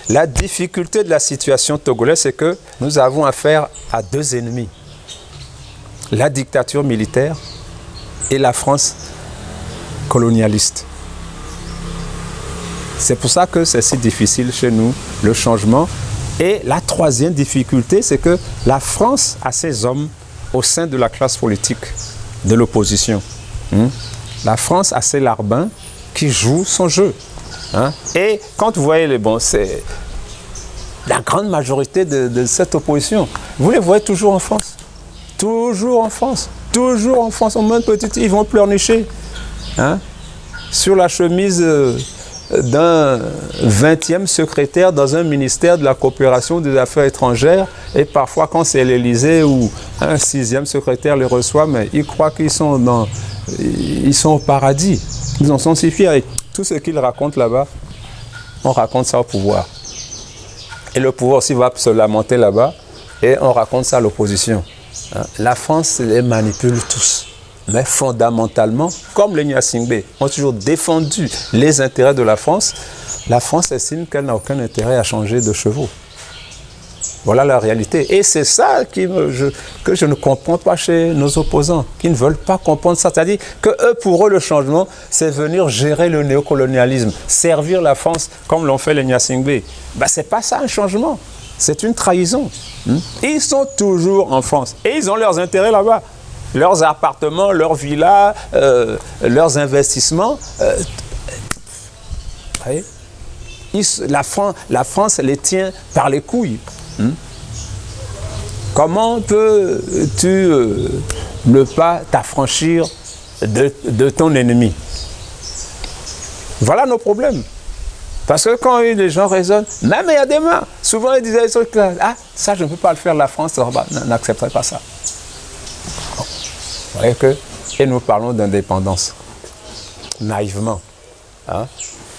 La difficulté de la situation togolaise, c'est que nous avons affaire à deux ennemis. La dictature militaire et la France colonialiste. C'est pour ça que c'est si difficile chez nous, le changement. Et la troisième difficulté, c'est que la France a ses hommes au sein de la classe politique de l'opposition. La France a ses larbins qui jouent son jeu. Et quand vous voyez les bons, c'est la grande majorité de cette opposition. Vous les voyez toujours en France. Toujours en France. Toujours en France. Au moins petit, ils vont pleurnicher. Sur la chemise d'un 20e secrétaire dans un ministère de la coopération des affaires étrangères. Et parfois, quand c'est l'Élysée ou un 6e secrétaire les reçoit, mais ils croient qu'ils sont au paradis. Ils en sont si fiers. Et tout ce qu'ils racontent là-bas, on raconte ça au pouvoir. Et le pouvoir aussi va se lamenter là-bas et on raconte ça à l'opposition. La France les manipule tous. Mais fondamentalement, comme les Gnassingbé ont toujours défendu les intérêts de la France estime qu'elle n'a aucun intérêt à changer de chevaux. Voilà la réalité. Et c'est ça que je ne comprends pas chez nos opposants, qui ne veulent pas comprendre ça. C'est-à-dire que pour eux, le changement, c'est venir gérer le néocolonialisme, servir la France comme l'ont fait les Gnassingbé. Ce n'est pas ça un changement. C'est une trahison. Ils sont toujours en France et ils ont leurs intérêts là-bas. Leurs appartements, leurs villas, leurs investissements. La France les tient par les couilles. Comment peux-tu ne pas t'affranchir de ton ennemi? Voilà nos problèmes. Parce que quand les gens raisonnent, même il y a des mains, souvent ils disaient ça je ne peux pas le faire, la France n'accepterait pas ça. Vous voyez et nous parlons d'indépendance, naïvement.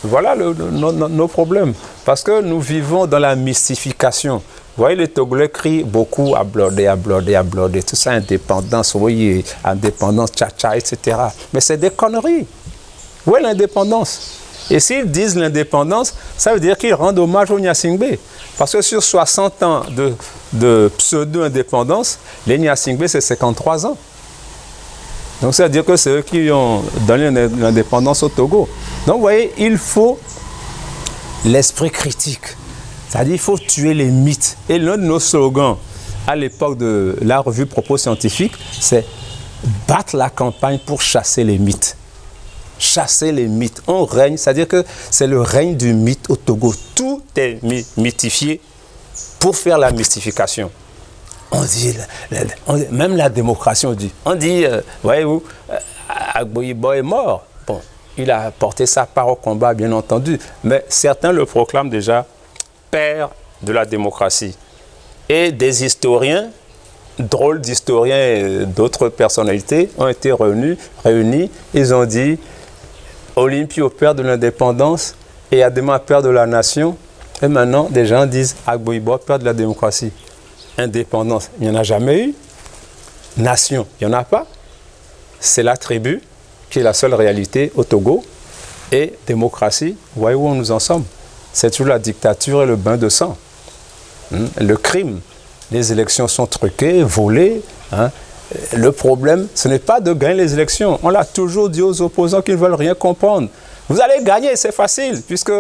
Voilà nos problèmes. Parce que nous vivons dans la mystification. Vous voyez, les Togolais crient beaucoup à bloder, tout ça, indépendance, oui, indépendance, tcha-tcha, etc. Mais c'est des conneries. Où est l'indépendance? Et s'ils disent l'indépendance, ça veut dire qu'ils rendent hommage aux Gnassingbé. Parce que sur 60 ans de pseudo-indépendance, les Gnassingbé, c'est 53 ans. Donc, ça veut dire que c'est eux qui ont donné l'indépendance au Togo. Donc, vous voyez, il faut l'esprit critique. C'est-à-dire qu'il faut tuer les mythes. Et l'un de nos slogans, à l'époque de la revue Propos Scientifiques, c'est « battre la campagne pour chasser les mythes ». Chasser les mythes. On règne, c'est-à-dire que c'est le règne du mythe au Togo. Tout est mythifié pour faire la mystification. On dit, même la démocratie, on dit, voyez-vous, Agboyibo est mort. Bon, il a porté sa part au combat, bien entendu, mais certains le proclament déjà père de la démocratie. Et des historiens, drôles d'historiens et d'autres personnalités ont été réunis, ils ont dit Olympio, père de l'indépendance, et Adema, père de la nation, et maintenant des gens disent Agboyibo, père de la démocratie. Indépendance, il n'y en a jamais eu. Nation, il n'y en a pas. C'est la tribu qui est la seule réalité au Togo. Et démocratie, vous voyez où nous en sommes. C'est toujours la dictature et le bain de sang. Le crime. Les élections sont truquées, volées. Le problème, ce n'est pas de gagner les élections. On l'a toujours dit aux opposants qui ne veulent rien comprendre. Vous allez gagner, c'est facile, puisque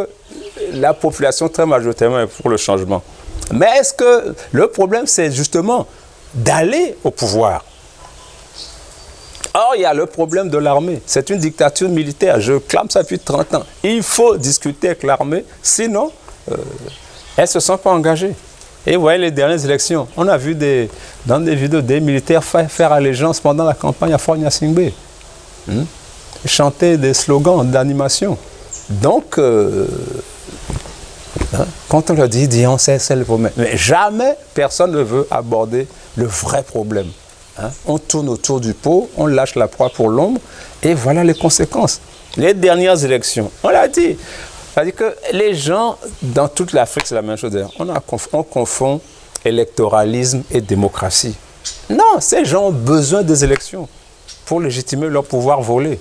la population très majoritairement est pour le changement. Mais est-ce que le problème, c'est justement d'aller au pouvoir? Or, il y a le problème de l'armée. C'est une dictature militaire. Je clame ça depuis 30 ans. Il faut discuter avec l'armée, sinon, elles ne se sont pas engagées. Et vous voyez les dernières élections, on a vu dans des vidéos des militaires faire allégeance pendant la campagne à Fort Gnassingbé. Chanter des slogans d'animation. Donc, quand on leur dit on sait, c'est le problème. Mais jamais personne ne veut aborder le vrai problème. On tourne autour du pot, on lâche la proie pour l'ombre, et voilà les conséquences. Les dernières élections, on l'a dit. C'est-à-dire que les gens, dans toute l'Afrique, c'est la même chose. On confond électoralisme et démocratie. Non, ces gens ont besoin des élections pour légitimer leur pouvoir volé.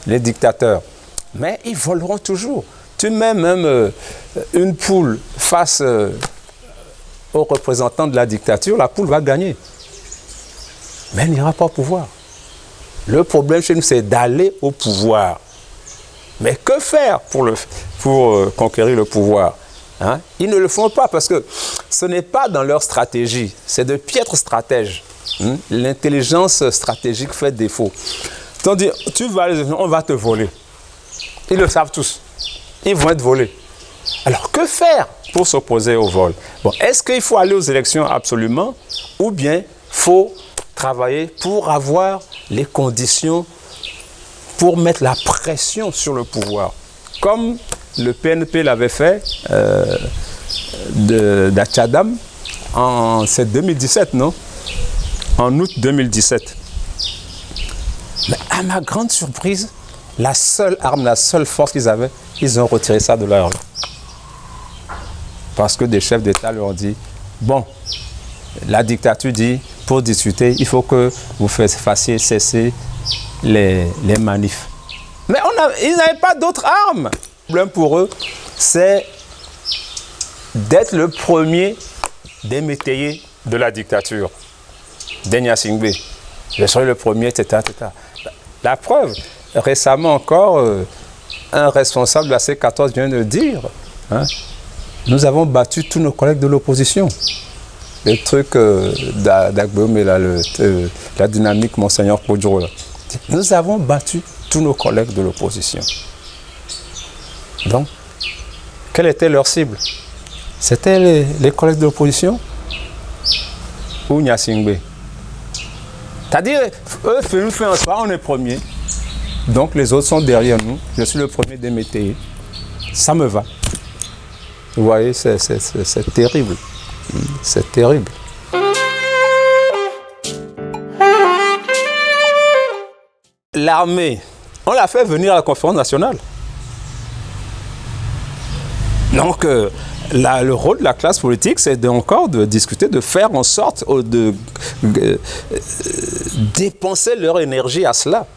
Les dictateurs. Mais ils voleront toujours. Tu mets même une poule face aux représentants de la dictature, la poule va gagner. Mais elle n'ira pas au pouvoir. Le problème chez nous, c'est d'aller au pouvoir. Mais que faire pour conquérir le pouvoir, hein? Ils ne le font pas parce que ce n'est pas dans leur stratégie. C'est de piètres stratèges. L'intelligence stratégique fait défaut. Tandis, on va te voler. Ils le savent tous. Ils vont être volés. Alors, que faire pour s'opposer au vol? Bon, est-ce qu'il faut aller aux élections absolument ou bien faut travailler pour avoir les conditions pour mettre la pression sur le pouvoir, comme le PNP l'avait fait d'Achadam c'est 2017, non? En août 2017. Mais à ma grande surprise, la seule arme, la seule force qu'ils avaient, ils ont retiré ça de leur main. Parce que des chefs d'État leur ont dit, bon, la dictature dit, pour discuter, il faut que vous fassiez cesser les manifs. Mais ils n'avaient pas d'autres armes. Le problème pour eux, c'est d'être le premier des métayers de la dictature, d'Enyasingbe. Je serai le premier, etc., etc. La preuve, récemment encore, un responsable de la C14 vient de dire, hein, nous avons battu tous nos collègues de l'opposition. Le truc d'Agbome, la dynamique Monseigneur Kodjo. Nous avons battu tous nos collègues de l'opposition. Donc, quelle était leur cible? C'était les collègues de l'opposition ou Nyasingbe? C'est-à-dire, eux, nous faisons un soir, on est premier. Donc, les autres sont derrière nous. Je suis le premier des métayers. Ça me va. Vous voyez, c'est terrible. C'est terrible. L'armée, on l'a fait venir à la conférence nationale. Donc, le rôle de la classe politique, c'est encore de discuter, de faire en sorte de dépenser leur énergie à cela.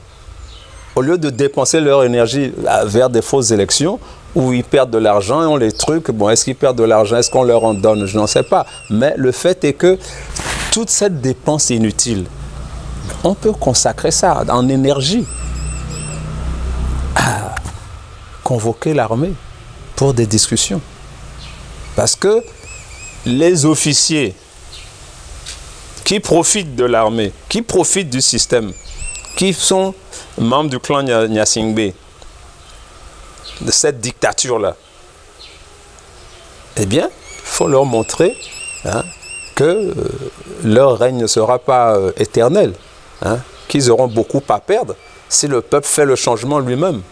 Au lieu de dépenser leur énergie vers des fausses élections, où ils perdent de l'argent et on les trucs. Bon, est-ce qu'ils perdent de l'argent? Est-ce qu'on leur en donne? Je n'en sais pas. Mais le fait est que toute cette dépense inutile, on peut consacrer ça en énergie à convoquer l'armée pour des discussions. Parce que les officiers qui profitent de l'armée, qui profitent du système, qui sont membres du clan Nyasingbe, de cette dictature-là, eh bien, il faut leur montrer, hein, que leur règne ne sera pas éternel, hein, qu'ils auront beaucoup à perdre si le peuple fait le changement lui-même.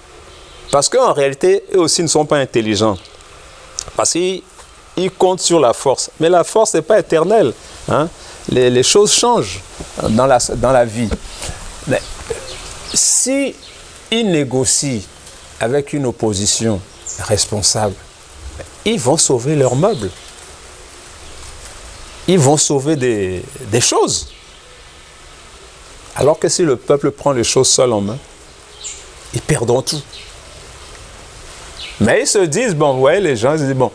Parce qu'en réalité, eux aussi ne sont pas intelligents. Parce qu'ils comptent sur la force. Mais la force n'est pas éternelle. Hein. Les choses changent dans la vie. Mais si ils négocient avec une opposition responsable, ils vont sauver leurs meubles. Ils vont sauver des choses. Alors que si le peuple prend les choses seul en main, ils perdront tout. Mais ils se disent, bon, ouais, les gens, ils disent, bon,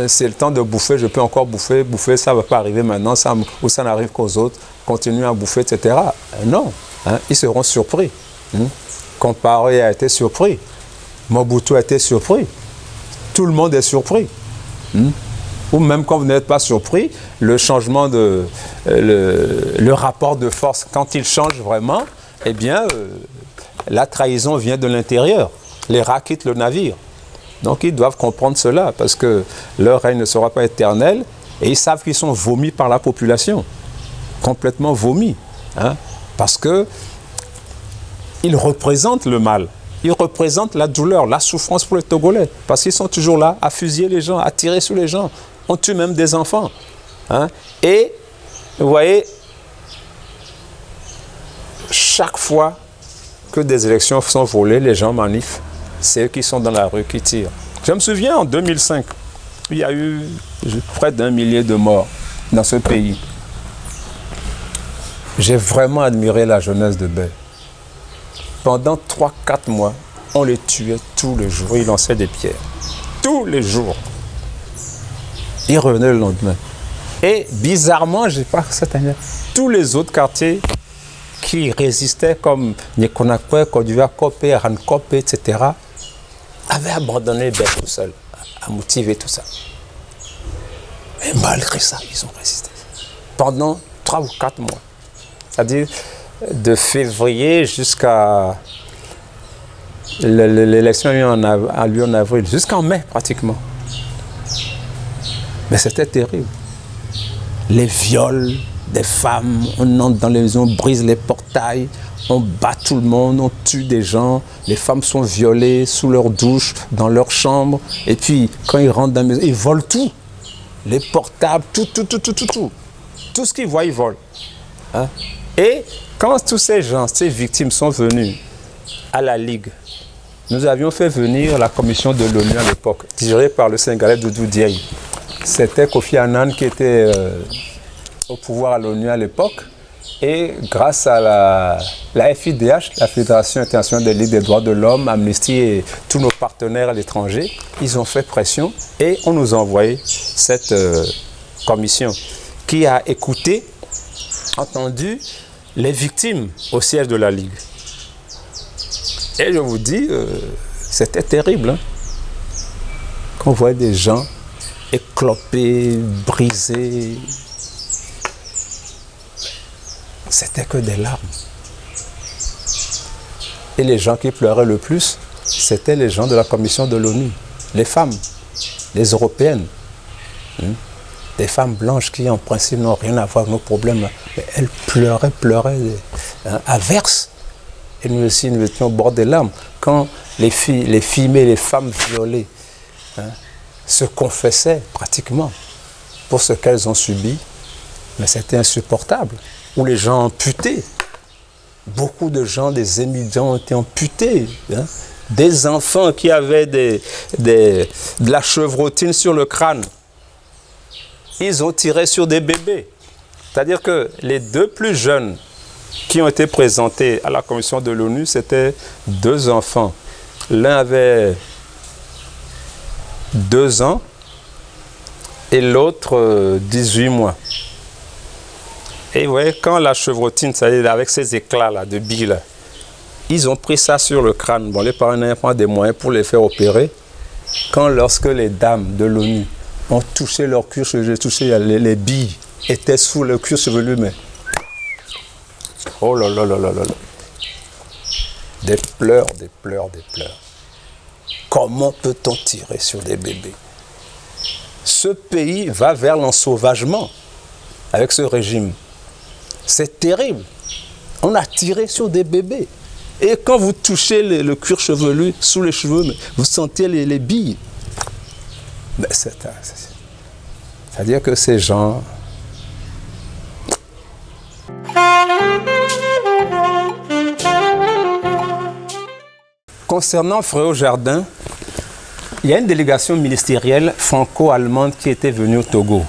c'est le temps de bouffer, je peux encore bouffer, ça ne va pas arriver maintenant, ou ça n'arrive qu'aux autres, continuer à bouffer, etc. Non, hein, ils seront surpris. Comparé a été surpris. Mobutu a été surpris. Tout le monde est surpris. Ou même quand vous n'êtes pas surpris, le changement le rapport de force, quand il change vraiment, eh bien, la trahison vient de l'intérieur. Les rats quittent le navire. Donc ils doivent comprendre cela, parce que leur règne ne sera pas éternel, et ils savent qu'ils sont vomis par la population. Complètement vomis. Hein, parce que ils représentent le mal. Ils représentent la douleur, la souffrance pour les Togolais. Parce qu'ils sont toujours là à fusiller les gens, à tirer sur les gens. On tue même des enfants. Hein? Et, vous voyez, chaque fois que des élections sont volées, les gens manifestent. C'est eux qui sont dans la rue qui tirent. Je me souviens, en 2005, il y a eu près d'1 millier de morts dans ce pays. J'ai vraiment admiré la jeunesse de Bay. Pendant 3-4 mois, on les tuait tous les jours, ils lançaient des pierres. tous les jours. Ils revenaient le lendemain. Et bizarrement, je pas cette année, tous les autres quartiers qui résistaient comme Nyekonakwe, Kodiva, Kopé, Rankopé, etc., avaient abandonné Ben tout seul, à motiver tout ça. Mais malgré ça, ils ont résisté. Pendant 3 ou 4 mois. C'est-à-dire de février jusqu'à... L'élection a lieu en avril, jusqu'en mai pratiquement. Mais c'était terrible. Les viols des femmes, on entre dans les maisons, on brise les portails, on bat tout le monde, on tue des gens. Les femmes sont violées sous leur douche, dans leur chambre. Et puis, quand ils rentrent dans la maison, ils volent tout. Les portables, tout. Tout ce qu'ils voient, ils volent. Hein? Et quand tous ces gens, ces victimes sont venus à la Ligue, nous avions fait venir la commission de l'ONU à l'époque, dirigée par le Sénégalais Doudou Diaye. C'était Kofi Annan qui était au pouvoir à l'ONU à l'époque. Et grâce à la FIDH, la Fédération internationale des Ligues des droits de l'homme, Amnesty et tous nos partenaires à l'étranger, ils ont fait pression et on nous a envoyé cette commission qui a écouté, entendu les victimes au siège de la Ligue. Et je vous dis, c'était terrible. Hein? Quand on voyait des gens éclopés, brisés, c'était que des larmes. Et les gens qui pleuraient le plus, c'était les gens de la commission de l'ONU, les femmes, les européennes. Des femmes blanches qui, en principe, n'ont rien à voir avec nos problèmes. Mais elles pleuraient à verse. Et nous aussi, nous étions au bord des larmes. Quand les filles, les femmes violées se confessaient pratiquement pour ce qu'elles ont subi, mais c'était insupportable. Ou les gens amputés. Beaucoup de gens, des émigrants ont été amputés. Hein. Des enfants qui avaient de la chevrotine sur le crâne. Ils ont tiré sur des bébés. C'est-à-dire que les 2 plus jeunes qui ont été présentés à la commission de l'ONU, c'était 2 enfants. L'un avait 2 ans et l'autre 18 mois. Et vous voyez, quand la chevrotine, c'est-à-dire avec ces éclats-là de billes, là, ils ont pris ça sur le crâne. Bon, les parents n'avaient pas des moyens pour les faire opérer. Lorsque les dames de l'ONU ont touché leur cuir chevelu, les billes étaient sous le cuir chevelu, mais... Oh là là là là là là. Des pleurs. Comment peut-on tirer sur des bébés? Ce pays va vers l'ensauvagement avec ce régime. C'est terrible. On a tiré sur des bébés. Et quand vous touchez le cuir chevelu sous les cheveux, vous sentez les billes. C'est-à-dire que ces gens... Concernant Fréau Jardin, il y a une délégation ministérielle franco-allemande qui était venue au Togo.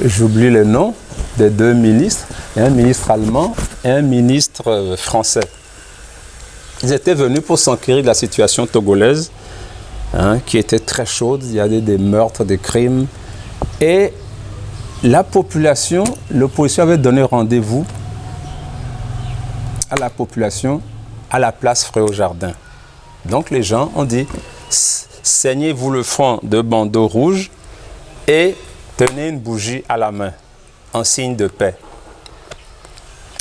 J'oublie les noms des 2 ministres, un ministre allemand et un ministre français. Ils étaient venus pour s'enquérir de la situation togolaise, qui était très chaude. Il y avait des meurtres, des crimes. Et la population, l'opposition avait donné rendez-vous à la population à la place Fréau Jardin. Donc les gens ont dit, saignez-vous le front de bandeaux rouges et tenez une bougie à la main, en signe de paix.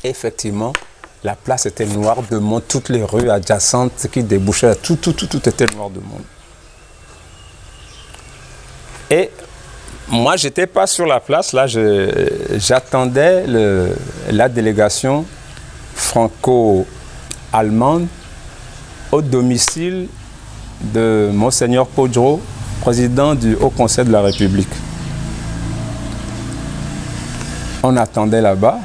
Effectivement, la place était noire de monde, toutes les rues adjacentes qui débouchaient, tout était noir de monde. Et moi, je n'étais pas sur la place, là, j'attendais la délégation franco-allemande au domicile de Monseigneur Podro, président du Haut Conseil de la République. On attendait là-bas,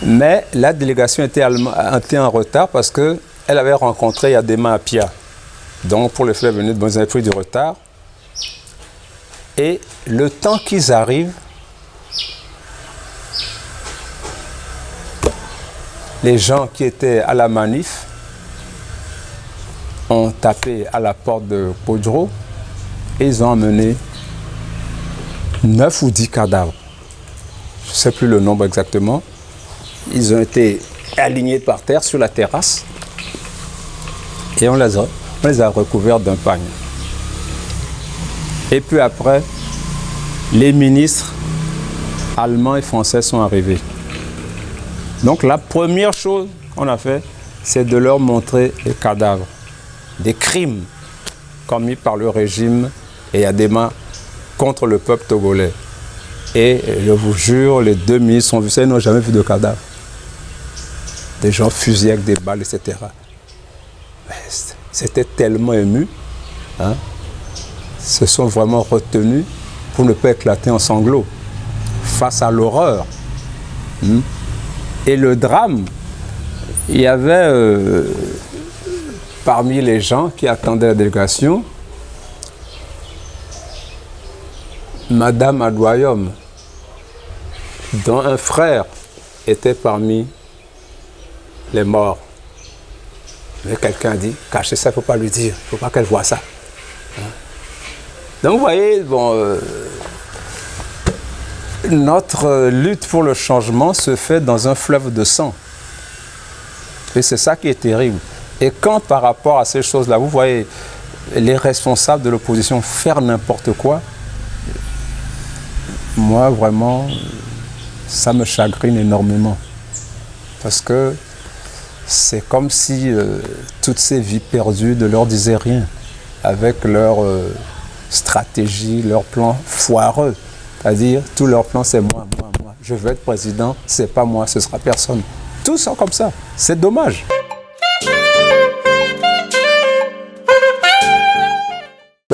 mais la délégation était en retard parce qu'elle avait rencontré Yadema Apia. Donc pour le faire venir, ils avaient pris du retard. Et le temps qu'ils arrivent, les gens qui étaient à la manif ont tapé à la porte de Kodjo et ils ont emmené 9 ou 10 cadavres. Je ne sais plus le nombre exactement. Ils ont été alignés par terre sur la terrasse et on les a recouverts d'un pagne. Et puis après, les ministres allemands et français sont arrivés. Donc la première chose qu'on a fait, c'est de leur montrer les cadavres, des crimes commis par le régime Eyadema contre le peuple togolais. Et je vous jure, les 2 ministres sont vus, ils n'ont jamais vu de cadavre. Des gens fusillés avec des balles, etc. C'était tellement ému, hein, se sont vraiment retenus pour ne pas éclater en sanglots face à l'horreur. Et le drame, il y avait parmi les gens qui attendaient la délégation, Madame Adouayom, dont un frère était parmi les morts. Mais quelqu'un a dit, cachez ça, il ne faut pas lui dire, il ne faut pas qu'elle voie ça. Donc vous voyez, bon, notre lutte pour le changement se fait dans un fleuve de sang. Et c'est ça qui est terrible. Et quand par rapport à ces choses-là, vous voyez les responsables de l'opposition faire n'importe quoi, moi vraiment, ça me chagrine énormément. Parce que c'est comme si toutes ces vies perdues ne leur disaient rien, avec leur stratégie, leur plan foireux. C'est-à-dire, tout leur plan, c'est moi. Je veux être président, c'est pas moi, ce sera personne. Tous sont comme ça. C'est dommage.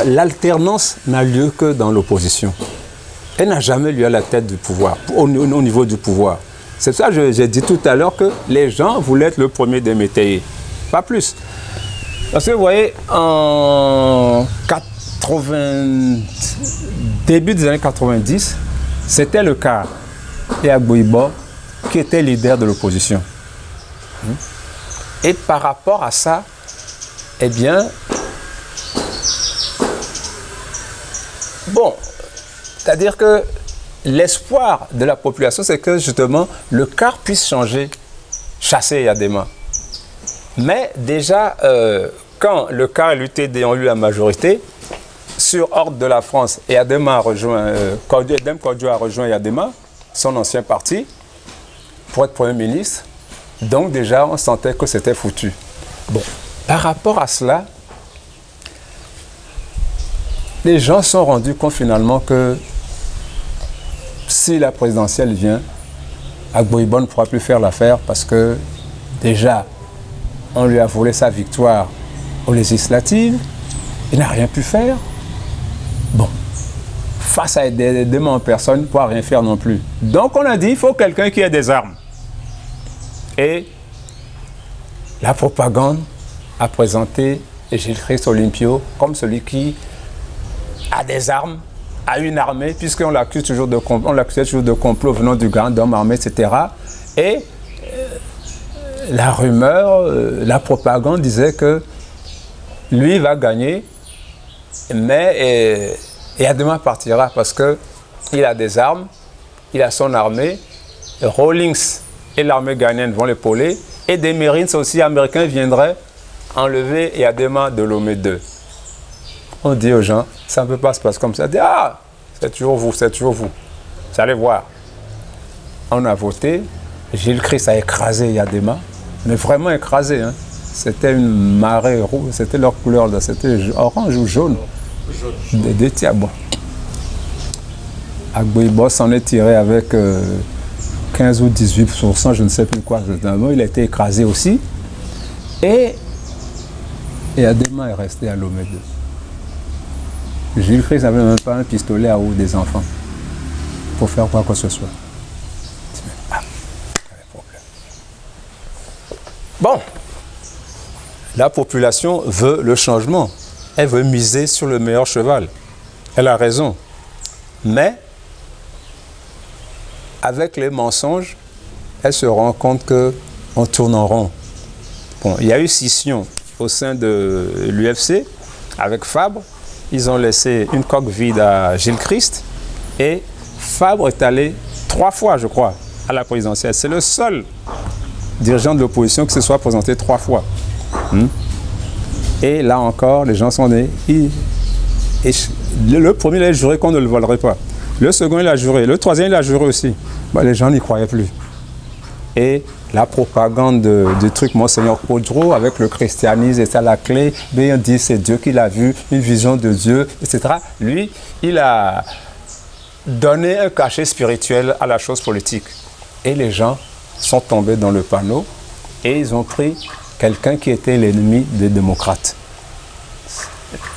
L'alternance n'a lieu que dans l'opposition. Elle n'a jamais lieu à la tête du pouvoir, au niveau du pouvoir. C'est ça que j'ai dit tout à l'heure que les gens voulaient être le premier des métayers. Pas plus. Parce que vous voyez, en début des années 90, c'était le cas d'Agbouibo qui était leader de l'opposition. Et par rapport à ça, eh bien, bon, c'est-à-dire que l'espoir de la population, c'est que justement le CAR puisse changer, chasser Eyadema. Mais déjà, quand le CAR et l'UTD ont eu la majorité, sur ordre de la France, Eyadema a rejoint, Dem Kodjo a rejoint Eyadema, son ancien parti, pour être Premier ministre. Donc déjà, on sentait que c'était foutu. Bon, par rapport à cela, les gens se sont rendus compte finalement que si la présidentielle vient, Agbouibo ne pourra plus faire l'affaire parce que déjà, on lui a volé sa victoire aux législatives, il n'a rien pu faire. Bon, face à des démons en personne, il ne pourra rien faire non plus. Donc on a dit, il faut quelqu'un qui ait des armes. Et la propagande a présenté Gilles-Christ Olympio comme celui qui a des armes, a une armée, puisqu'on l'accuse toujours de complot venant du grand homme armé, etc. Et la rumeur, la propagande disait que lui va gagner, mais Eyadema partira parce qu'il a des armes, il a son armée, Rawlings et l'armée ghanéenne vont l'épauler, et des Marines aussi américains viendraient enlever Eyadema de Lomé 2. On dit aux gens, ça ne peut pas se passer comme ça. On dit, ah, c'est toujours vous, c'est toujours vous. Vous allez voir. On a voté, Gilles-Christ a écrasé Eyadema, mais vraiment écrasé. Hein. C'était une marée rouge, c'était leur couleur, c'était orange ou jaune. Des tiabons. Agbouibo s'en est tiré avec 15 ou 18%, je ne sais plus quoi. Il a été écrasé aussi. Et Eyadema est resté à Lomé 2. Gilles-Christ n'avait même pas un pistolet à eau des enfants pour faire quoi que ce soit. Bon, la population veut le changement. Elle veut miser sur le meilleur cheval. Elle a raison. Mais, avec les mensonges, elle se rend compte qu'on tourne en rond. Bon, il y a eu scission au sein de l'UFC, avec Fabre. Ils ont laissé une coque vide à Gilles Christ. Et Fabre est allé 3 fois, je crois, à la présidentielle. C'est le seul dirigeant de l'opposition qui se soit présenté 3 fois. Et là encore, les gens sont nés. Le premier, il a juré qu'on ne le volerait pas. Le second, il a juré. Le troisième, il a juré aussi. Les gens n'y croyaient plus. Et la propagande du truc Monseigneur Caudreau avec le christianisme est à la clé. Mais on dit c'est Dieu qui l'a vu, une vision de Dieu, etc. Lui, il a donné un cachet spirituel à la chose politique. Et les gens sont tombés dans le panneau et ils ont pris quelqu'un qui était l'ennemi des démocrates.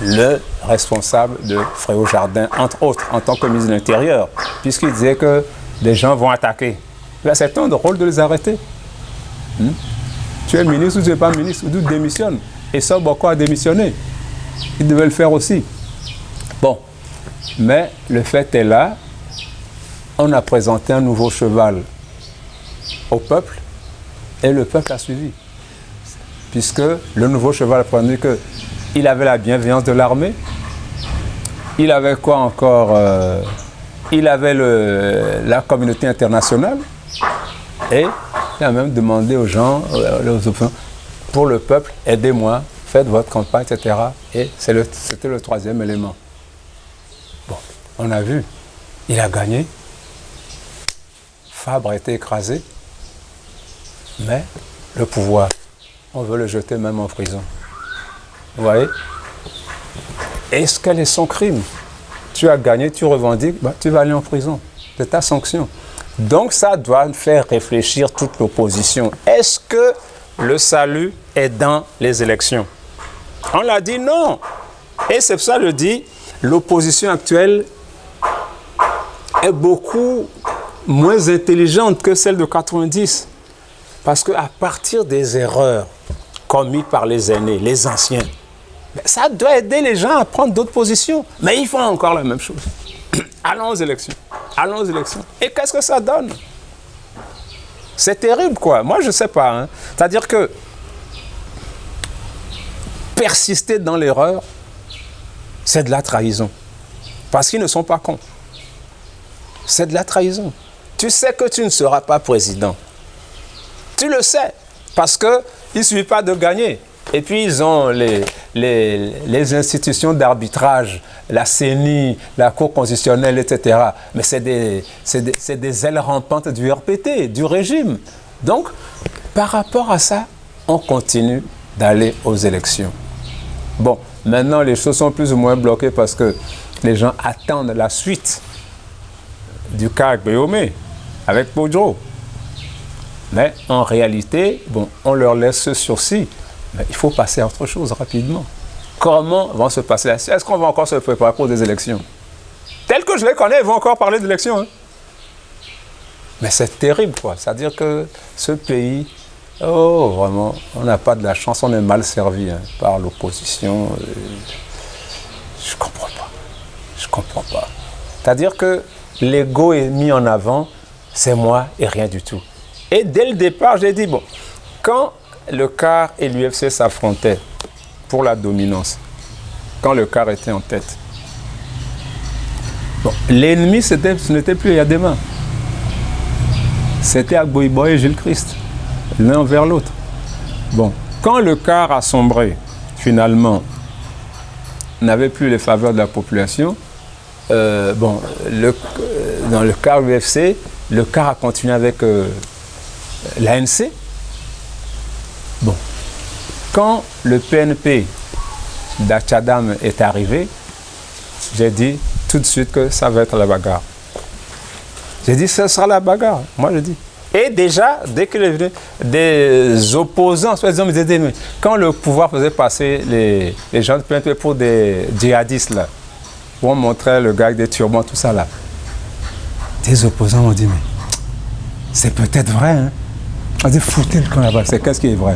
Le responsable de Fréau-Jardin, entre autres, en tant que ministre de l'Intérieur, puisqu'il disait que les gens vont attaquer. Là, c'est ton rôle de les arrêter. Tu es ministre ou tu n'es pas ministre, ou tu démissionnes. Et ça, beaucoup a démissionné. Il devait le faire aussi. Bon, mais le fait est là, on a présenté un nouveau cheval au peuple et le peuple a suivi. Puisque le nouveau cheval a présenté qu'il avait la bienveillance de l'armée, il avait quoi encore il avait la communauté internationale et il a même demandé aux gens, aux opposants, pour le peuple, aidez-moi, faites votre campagne, etc. Et c'était le troisième élément. Bon, on a vu, il a gagné, Fabre a été écrasé, mais le pouvoir, on veut le jeter même en prison. Vous voyez? Est-ce quel est son crime? Tu as gagné, tu revendiques, tu vas aller en prison. C'est ta sanction. Donc ça doit faire réfléchir toute l'opposition. Est-ce que le salut est dans les élections? On l'a dit non. Et c'est pour ça que je dis, l'opposition actuelle est beaucoup moins intelligente que celle de 90. Parce qu'à partir des erreurs commises par les aînés, les anciens, ça doit aider les gens à prendre d'autres positions. Mais ils font encore la même chose. Allons aux élections. Allons aux élections. Et qu'est-ce que ça donne? C'est terrible, quoi. Moi, je ne sais pas. Hein. C'est-à-dire que persister dans l'erreur, c'est de la trahison. Parce qu'ils ne sont pas cons. C'est de la trahison. Tu sais que tu ne seras pas président. Tu le sais. Parce qu'il ne suffit pas de gagner. Et puis, ils ont les institutions d'arbitrage, la CENI, la Cour constitutionnelle, etc. Mais c'est des ailes rampantes du RPT, du régime. Donc, par rapport à ça, on continue d'aller aux élections. Bon, maintenant, les choses sont plus ou moins bloquées parce que les gens attendent la suite du cas Guillaume avec Caudreau. Mais en réalité, bon, on leur laisse ce sursis. Mais il faut passer à autre chose rapidement. Comment vont se passer? Est-ce qu'on va encore se préparer pour des élections? Tels que je les connais, ils vont encore parler d'élections. Hein? Mais c'est terrible, quoi. C'est-à-dire que ce pays, oh, vraiment, on n'a pas de la chance, on est mal servi hein, par l'opposition. Je ne comprends pas. Je ne comprends pas. C'est-à-dire que l'ego est mis en avant, c'est moi et rien du tout. Et dès le départ, j'ai dit, bon, quand le CAR et l'UFC s'affrontaient pour la dominance, quand le CAR était en tête. Bon, l'ennemi, ce n'était plus Yadema. C'était Agboiboy et Gilles Christ, l'un vers l'autre. Bon, quand le CAR a sombré, finalement, n'avait plus les faveurs de la population, bon, dans le CAR UFC, le CAR a continué avec l'ANC. Bon, quand le PNP d'Achadam est arrivé, j'ai dit tout de suite que ça va être la bagarre. J'ai dit ce sera la bagarre, moi je dis. Et déjà, dès que des opposants, soi-disant, me disaient, mais quand le pouvoir faisait passer les gens de PNP pour des djihadistes, là, où on montrait le gars avec des turbans, tout ça là, des opposants m'ont dit, mais c'est peut-être vrai, hein. On dit, foutez le camp là-bas, c'est qu'est-ce qui est vrai?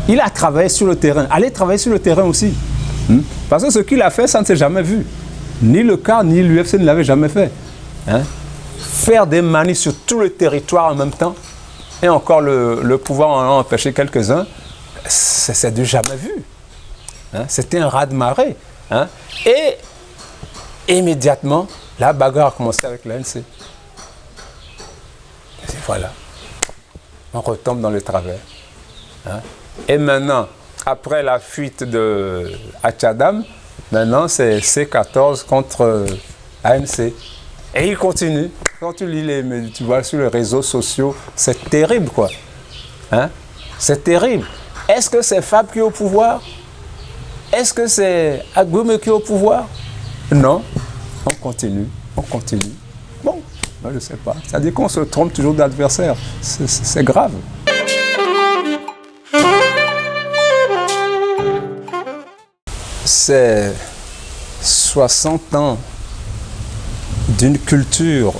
Il a travaillé sur le terrain. Allez travailler sur le terrain aussi. Parce que ce qu'il a fait, ça ne s'est jamais vu. Ni le CAR, ni l'UFC ne l'avaient jamais fait. Hein? Faire des manies sur tout le territoire en même temps, et encore le pouvoir en a empêché quelques-uns, c'est du jamais vu. Hein? C'était un raz-de-marée. Hein? Et immédiatement, la bagarre a commencé avec l'ANC. Et voilà. On retombe dans le travers. Hein? Et maintenant, après la fuite de Hatchadam, maintenant c'est C14 contre ANC. Et il continue. Quand tu lis tu vois sur les réseaux sociaux, c'est terrible quoi. Hein? C'est terrible. Est-ce que c'est Fab qui est au pouvoir? Est-ce que c'est Agoum qui est au pouvoir? Non. On continue. Bon, je ne sais pas. Ça dit qu'on se trompe toujours d'adversaire. C'est grave. C'est 60 ans d'une culture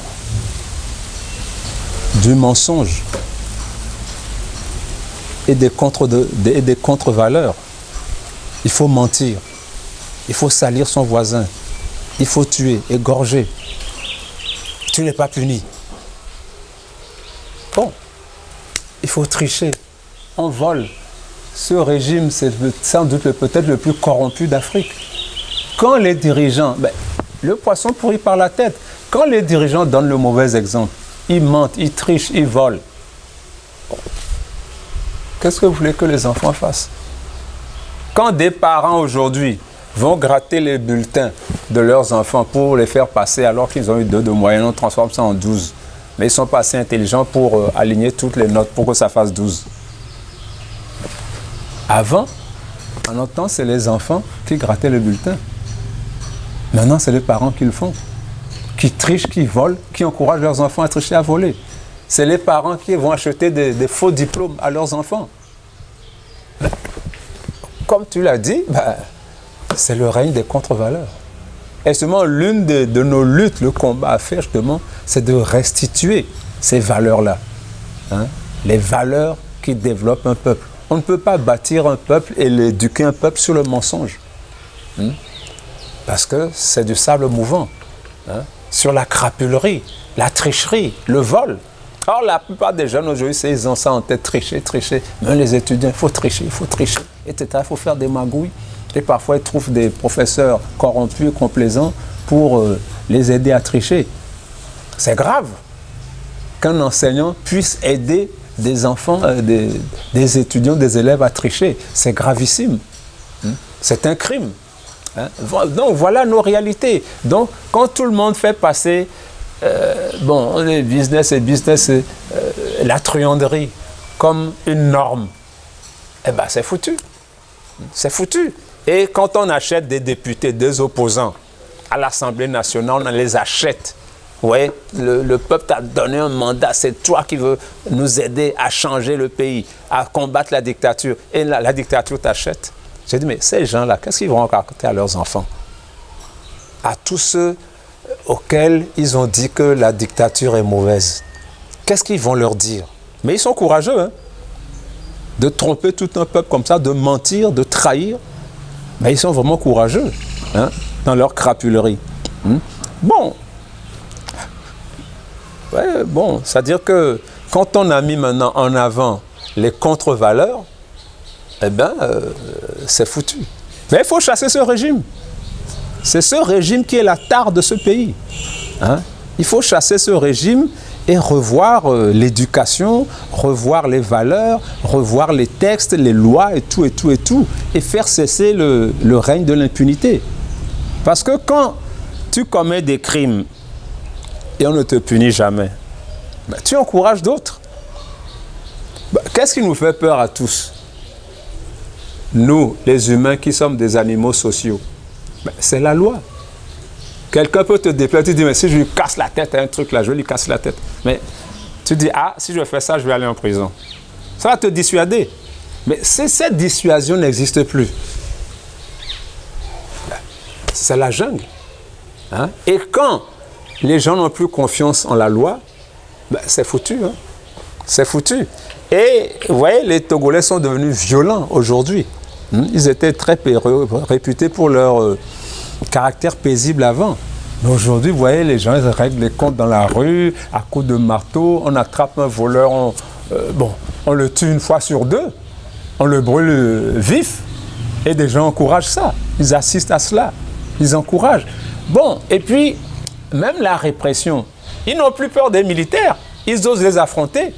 du mensonge et des contre-valeurs. Il faut mentir, il faut salir son voisin, il faut tuer, égorger. Tu n'es pas puni. Bon, il faut tricher, on vole. Ce régime, c'est sans doute peut-être le plus corrompu d'Afrique. Quand les dirigeants, le poisson pourrit par la tête, quand les dirigeants donnent le mauvais exemple, ils mentent, ils trichent, ils volent. Qu'est-ce que vous voulez que les enfants fassent? Quand des parents aujourd'hui vont gratter les bulletins de leurs enfants pour les faire passer alors qu'ils ont eu 2 de moyenne, on transforme ça en 12. Mais ils ne sont pas assez intelligents pour aligner toutes les notes pour que ça fasse 12. Avant, en notre temps, c'est les enfants qui grattaient le bulletin. Maintenant, c'est les parents qui le font. Qui trichent, qui volent, qui encouragent leurs enfants à tricher, à voler. C'est les parents qui vont acheter des faux diplômes à leurs enfants. Comme tu l'as dit, c'est le règne des contre-valeurs. Et justement, l'une de nos luttes, le combat à faire justement, c'est de restituer ces valeurs-là. Hein? Les valeurs qui développent un peuple. On ne peut pas bâtir un peuple et l'éduquer un peuple sur le mensonge. Hein? Parce que c'est du sable mouvant. Hein? Sur la crapulerie, la tricherie, le vol. Or, la plupart des jeunes aujourd'hui, ils ont ça en tête, tricher. Même les étudiants, il faut tricher, etc. Il faut faire des magouilles. Et parfois, ils trouvent des professeurs corrompus et complaisants pour les aider à tricher. C'est grave qu'un enseignant puisse aider des enfants, des étudiants, des élèves à tricher. C'est gravissime. C'est un crime. Hein? Donc, voilà nos réalités. Donc, quand tout le monde fait passer les business et la truanderie comme une norme, c'est foutu. C'est foutu. Et quand on achète des députés, des opposants à l'Assemblée nationale, on les achète. Ouais, le peuple t'a donné un mandat, c'est toi qui veux nous aider à changer le pays, à combattre la dictature. Et la dictature t'achète. J'ai dit, mais ces gens-là, qu'est-ce qu'ils vont raconter à leurs enfants? À tous ceux auxquels ils ont dit que la dictature est mauvaise. Qu'est-ce qu'ils vont leur dire? Mais ils sont courageux, hein? De tromper tout un peuple comme ça, de mentir, de trahir. Mais ils sont vraiment courageux, hein, dans leur crapulerie. Bon, c'est-à-dire que quand on a mis maintenant en avant les contre-valeurs, c'est foutu. Mais il faut chasser ce régime. C'est ce régime qui est la tare de ce pays. Hein? Il faut chasser ce régime et revoir l'éducation, revoir les valeurs, revoir les textes, les lois et tout, et faire cesser le règne de l'impunité. Parce que quand tu commets des crimes et on ne te punit jamais, tu encourages d'autres. Qu'est-ce qui nous fait peur à tous? Nous, les humains qui sommes des animaux sociaux, c'est la loi. Quelqu'un peut te déplaire, tu dis, mais si je lui casse la tête à un truc là, je vais lui casser la tête. Mais tu dis, si je fais ça, je vais aller en prison. Ça va te dissuader. Mais cette dissuasion n'existe plus. C'est la jungle. Hein? Et quand les gens n'ont plus confiance en la loi, c'est foutu. Hein? C'est foutu. Et vous voyez, les Togolais sont devenus violents aujourd'hui. Ils étaient très réputés pour leur caractère paisible avant. Mais aujourd'hui, vous voyez, les gens ils règlent les comptes dans la rue, à coups de marteau, on attrape un voleur, on le tue une fois sur deux. on le brûle vif. Et des gens encouragent ça. Ils assistent à cela. Ils encouragent. Bon, et puis, même la répression, ils n'ont plus peur des militaires. Ils osent les affronter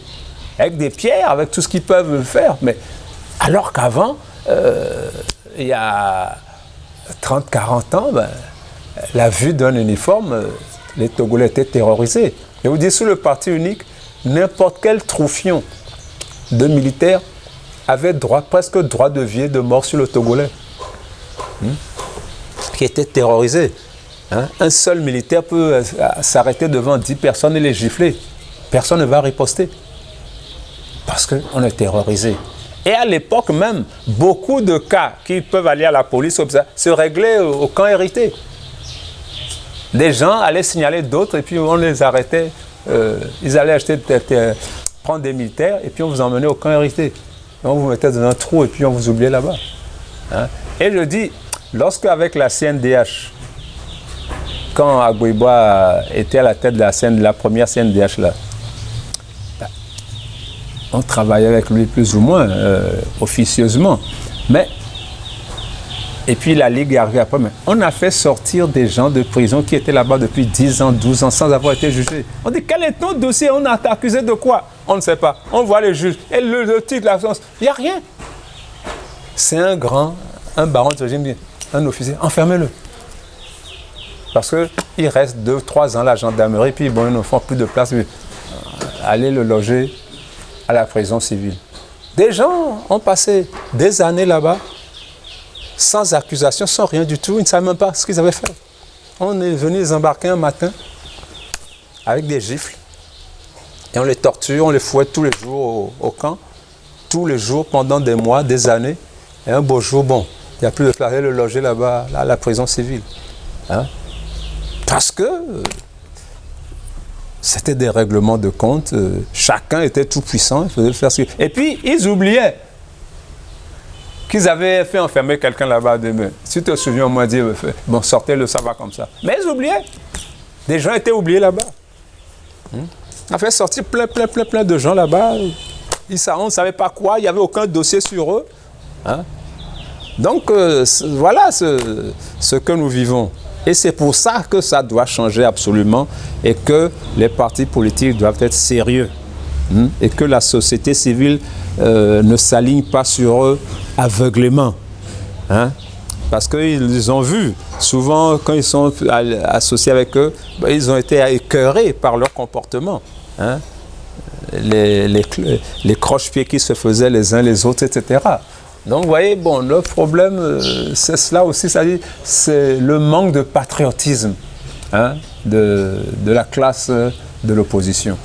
avec des pierres, avec tout ce qu'ils peuvent faire. Mais alors qu'avant, il y a 30, 40 ans, la vue d'un uniforme, les Togolais étaient terrorisés. Je vous dis, sous le parti unique, n'importe quel troufion de militaires avait presque droit de vie et de mort sur le Togolais, qui était terrorisé. Un seul militaire peut s'arrêter devant 10 personnes et les gifler. Personne ne va riposter. Parce qu'on est terrorisé. Et à l'époque même, beaucoup de cas qui peuvent aller à la police se réglaient au camp hérité. Des gens allaient signaler d'autres et puis on les arrêtait. Ils allaient prendre des militaires et puis on vous emmenait au camp hérité. On vous mettait dans un trou et puis on vous oubliait là-bas. Et je dis, lorsque avec la CNDH, quand Agbouiba était à la tête de la première CNDH là, on travaillait avec lui plus ou moins officieusement. Et puis la Ligue est arrivée après. Mais on a fait sortir des gens de prison qui étaient là-bas depuis 10 ans, 12 ans sans avoir été jugés. On dit, quel est ton dossier? On a accusé de quoi? On ne sait pas. On voit les juges. Et le titre, la science, il n'y a rien. C'est un baron de régime, un officier, enfermez-le. Parce qu'il reste 2-3 ans la gendarmerie, puis bon, ils ne font plus de place. Allez le loger à la prison civile. Des gens ont passé des années là-bas, sans accusation, sans rien du tout. Ils ne savaient même pas ce qu'ils avaient fait. On est venu les embarquer un matin avec des gifles. Et on les torture, on les fouette tous les jours au camp. Tous les jours, pendant des mois, des années. Et un beau jour, bon, il n'y a plus de place, le loger là-bas, à la prison civile. Parce que c'était des règlements de compte. Chacun était tout puissant, il faisait faire ce qu'il... Et puis, ils oubliaient qu'ils avaient fait enfermer quelqu'un là-bas demain. Si tu te souviens, on m'a dit, bon, sortez-le, ça va comme ça. Mais ils oubliaient. Des gens étaient oubliés là-bas. On a fait sortir plein de gens là-bas. On ne savait pas quoi, il n'y avait aucun dossier sur eux. Donc, voilà ce que nous vivons. Et c'est pour ça que ça doit changer absolument et que les partis politiques doivent être sérieux. Et que la société civile ne s'aligne pas sur eux aveuglément. Parce qu'ils ont vu, souvent quand ils sont associés avec eux, ils ont été écœurés par leur comportement. Les croche-pieds qui se faisaient les uns les autres, etc. Donc vous voyez, bon, le problème, c'est cela aussi, c'est le manque de patriotisme de la classe de l'opposition.